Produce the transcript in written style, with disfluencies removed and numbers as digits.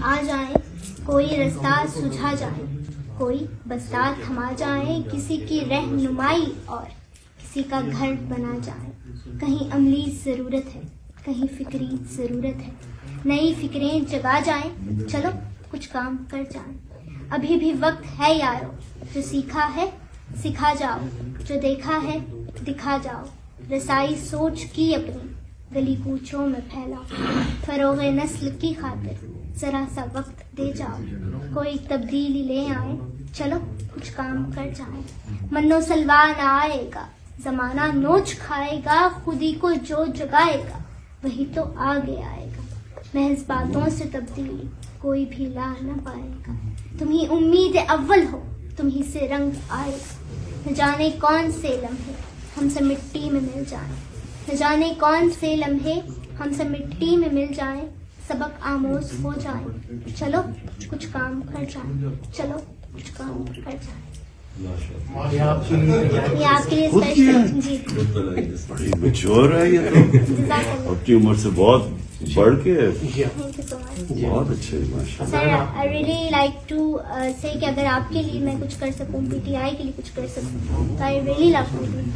آ جائیں, کوئی رستہ سجھا جائے, کوئی بستار تھما جائیں, کسی کی رہنمائی اور کسی کا گھر بنا جائیں. کہیں عملی ضرورت ہے, کہیں فکری ضرورت ہے, نئی فکریں جگا جائیں, چلو کچھ کام کر جائیں. ابھی بھی وقت ہے یارو, جو سیکھا ہے سکھا جاؤ, جو دیکھا ہے دکھا جاؤ. رسائی سوچ کی اپنی گلی کوچوں میں پھیلاؤ, فروغ نسل کی خاطر ذرا سا وقت دے جاؤ. کوئی تبدیلی لے آئے, چلو کچھ کام کر جائیں. منو سلوان آئے گا, زمانہ نوچ کھائے گا, خودی کو جو جگائے گا وہی تو آگے آئے گا. محض باتوں سے تبدیلی کوئی بھی لا نہ پائے گا. تمہیں امید اول ہو, تمہیں سے رنگ آئے گا. نہ جانے کون سے لمحے ہم سے مٹی میں مل جائیں, نہ جانے کون سے لمحے ہم سے مٹی میں مل جائیں. سبق آموز ہو جائیں, چلو کچھ کام کر جائیں, چلو کچھ کام کر جائیں. یہ آپ کے لیے اسپیشل. جی بڑی میچور ہے یہ تو, اپنی عمر سے بہت بڑھ کے. تھینک یو سو مچ بہت اچھے ماشاء سر. آئی ریئلی لائک ٹو سے کہ اگر آپ کے لیے میں کچھ کر سکوں, پی ٹی آئی کے لیے کچھ کر سکوں, تو I really love to do.